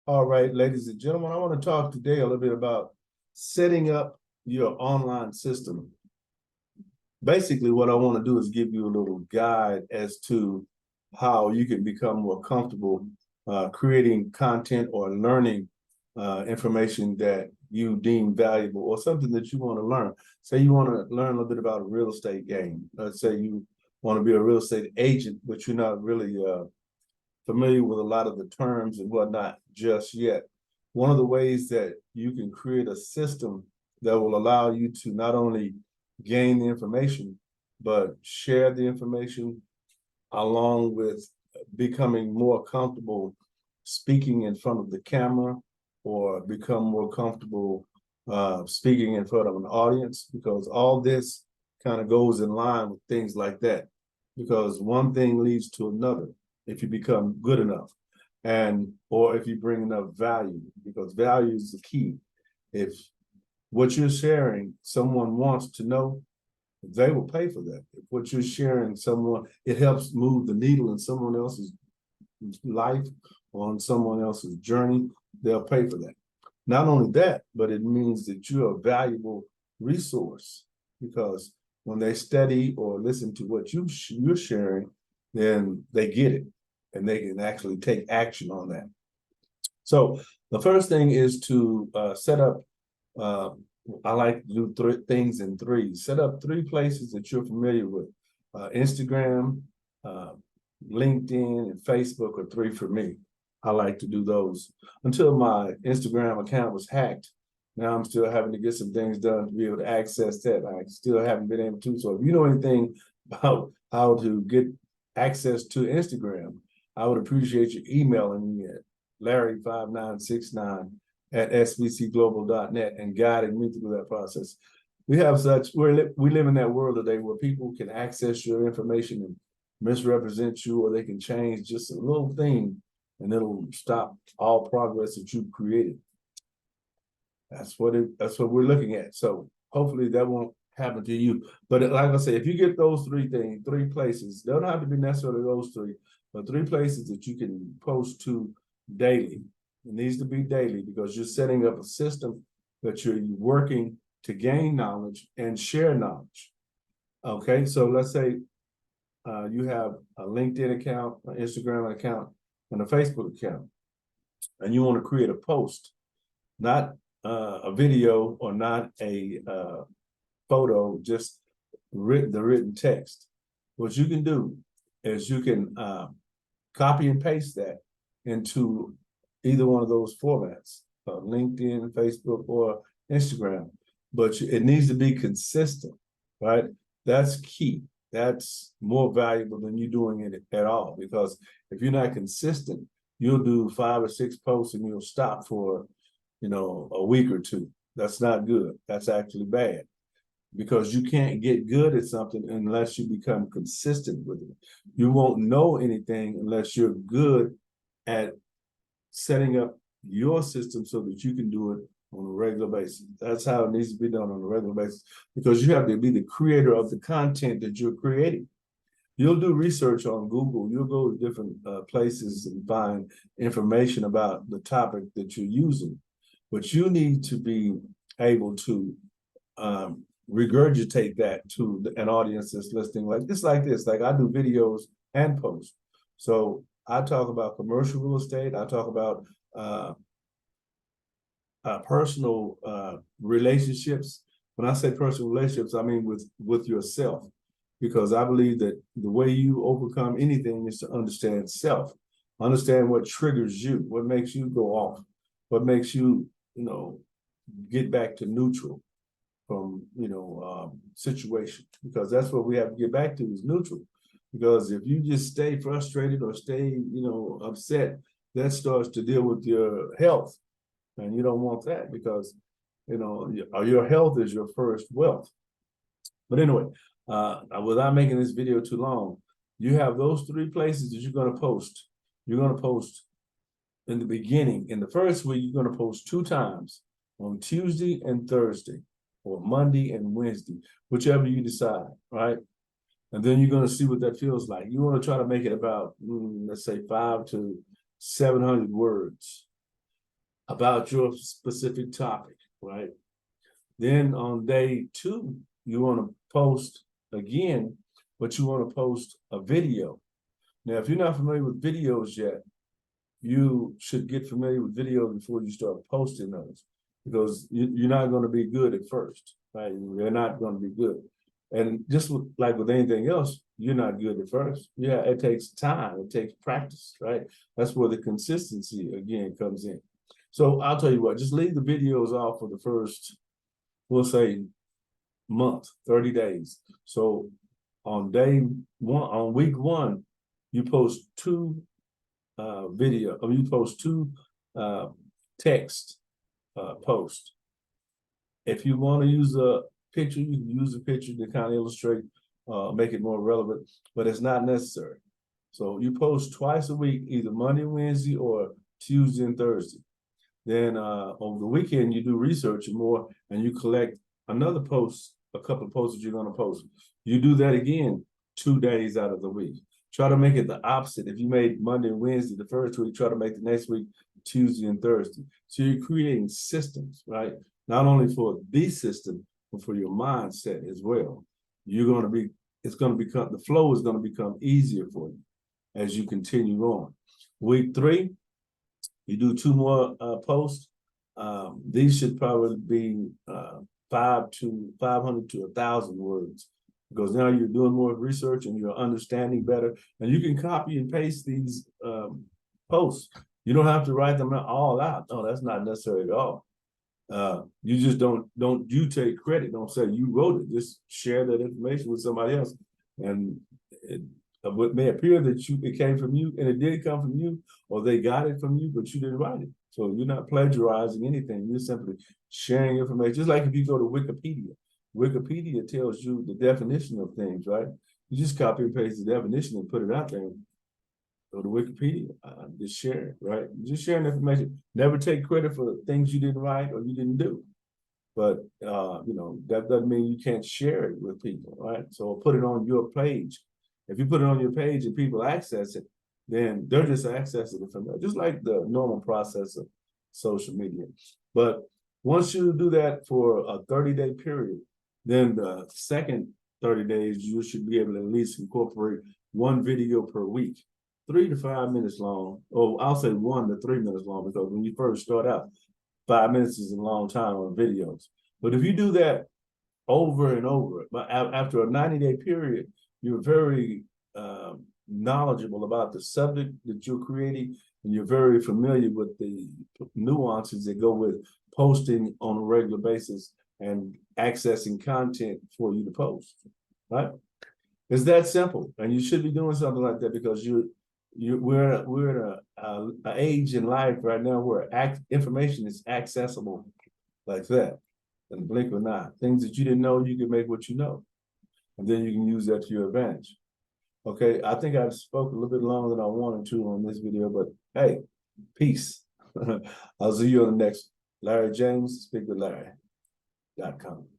All right, ladies and gentlemen, I want to talk today a little bit about setting up your online system. Basically, what I want to do is give you a little guide as to how you can become more comfortable creating content or learning information that you deem valuable or something that you want to learn. Say you want to learn a little bit about a real estate game. Let's say you want to be a real estate agent, but you're not really familiar with a lot of the terms and whatnot just yet. One of the ways that you can create a system that will allow you to not only gain the information, but share the information along with becoming more comfortable speaking in front of the camera or become more comfortable speaking in front of an audience, because all this kind of goes in line with things like that, because one thing leads to another if you become good enough and or if you bring enough value, because value is the key. If what you're sharing someone wants to know, they will pay for that. If what you're sharing someone, it helps move the needle in someone else's life or on someone else's journey, they'll pay for that. Not only that, but it means that you're a valuable resource, because when they study or listen to what you're sharing, then they get it and they can actually take action on that. So the first thing is to set up, uh, I like to do things in threes. Set up three places that you're familiar with. Instagram, uh, LinkedIn, and Facebook are three for me. I like to do those. Until my Instagram account was hacked, now I'm still having to get some things done to be able to access that. I still haven't been able to. So if you know anything about how to get access to Instagram, I would appreciate you emailing me at Larry5969 at svcglobal.net and guiding me through that process. We live in that world today where people can access your information and misrepresent you, or they can change just a little thing and it'll stop all progress that you've created. That's what we're looking at. So hopefully that won't happen to you. But like I say, if you get those three things, three places, they don't have to be necessarily those three, but three places that you can post to daily. It needs to be daily because you're setting up a system that you're working to gain knowledge and share knowledge. Okay, so let's say you have a LinkedIn account, an Instagram account, and a Facebook account, and you want to create a post, not a video or not a photo, just the written text. What you can do is you can copy and paste that into either one of those formats, LinkedIn, Facebook, or Instagram. But it needs to be consistent, right? That's key. That's more valuable than you doing it at all, because if you're not consistent, you'll do 5 or 6 posts and you'll stop for, a week or two. That's not good. That's actually bad, because you can't get good at something unless you become consistent with it. You won't know anything unless you're good at setting up your system so that you can do it on a regular basis. That's how it needs to be done on a regular basis, because you have to be the creator of the content that you're creating. You'll do research on Google. You'll go to different places and find information about the topic that you're using. But you need to be able to regurgitate that to an audience that's listening. Like this. Like I do videos and posts. So I talk about commercial real estate. I talk about personal relationships. When I say personal relationships, I mean with yourself, because I believe that the way you overcome anything is to understand self, understand what triggers you, what makes you go off, what makes you, get back to neutral from, situation, because that's what we have to get back to, is neutral. Because if you just stay frustrated or stay, upset, that starts to deal with your health. And you don't want that, because, your health is your first wealth. But anyway, without making this video too long, you have those three places that you're going to post. You're going to post in the beginning. In the first week, you're going to post 2 times, on Tuesday and Thursday, or Monday and Wednesday, whichever you decide, right? And then you're going to see what that feels like. You want to try to make it about, let's say, 500 to 700 words. about your specific topic, right? Then on day 2, you want to post again, but you want to post a video. Now, if you're not familiar with videos yet, you should get familiar with videos before you start posting those, because you're not going to be good at first, right? You're not going to be good. And just like with anything else, you're not good at first. Yeah, it takes time, it takes practice, right? That's where the consistency again comes in. So I'll tell you what, just leave the videos off for the first, we'll say, month, 30 days. So on week 1, you post 2 you post 2 text posts. If you want to use a picture, you can use a picture to kind of illustrate, make it more relevant, but it's not necessary. So you post twice a week, either Monday, Wednesday, or Tuesday and Thursday. Then over the weekend, you do research more and you collect another post, a couple of posts that you're going to post. You do that again 2 days out of the week. Try to make it the opposite. If you made Monday and Wednesday the first week, try to make the next week Tuesday and Thursday. So you're creating systems, right? Not only for the system, but for your mindset as well. It's going to become, the flow is going to become easier for you as you continue on. Week 3, you do 2 more posts. These should probably be 500 to 1,000 words, because now you're doing more research and you're understanding better, and you can copy and paste these posts. You don't have to write them all out. No, that's not necessary at all. You just don't you take credit. Don't say you wrote it. Just share that information with somebody else, and it may appear that it came from you, and it did come from you, or they got it from you, but you didn't write it. So you're not plagiarizing anything. You're simply sharing information. Just like if you go to Wikipedia. Wikipedia tells you the definition of things, right? You just copy and paste the definition and put it out there. Go to Wikipedia, just share it, right? Just sharing information. Never take credit for things you didn't write or you didn't do. But that doesn't mean you can't share it with people, right? So put it on your page. If you put it on your page and people access it, then they're just accessing it from there, just like the normal process of social media. But once you do that for a 30-day period, then the second 30 days, you should be able to at least incorporate 1 video per week, 3 to 5 minutes long. Or I'll say 1 to 3 minutes long, because when you first start out, 5 minutes is a long time on videos. But if you do that over and over, but after a 90-day period, you're very knowledgeable about the subject that you're creating, and you're very familiar with the nuances that go with posting on a regular basis and accessing content for you to post, right? It's that simple, and you should be doing something like that, because we're in an age in life right now where information is accessible like that, in the blink of an eye. Things that you didn't know, you can make what you know, and then you can use that to your advantage. Okay, I think I've spoken a little bit longer than I wanted to on this video, but hey, peace. I'll see you on the next Larry James, speakwithlarry.com.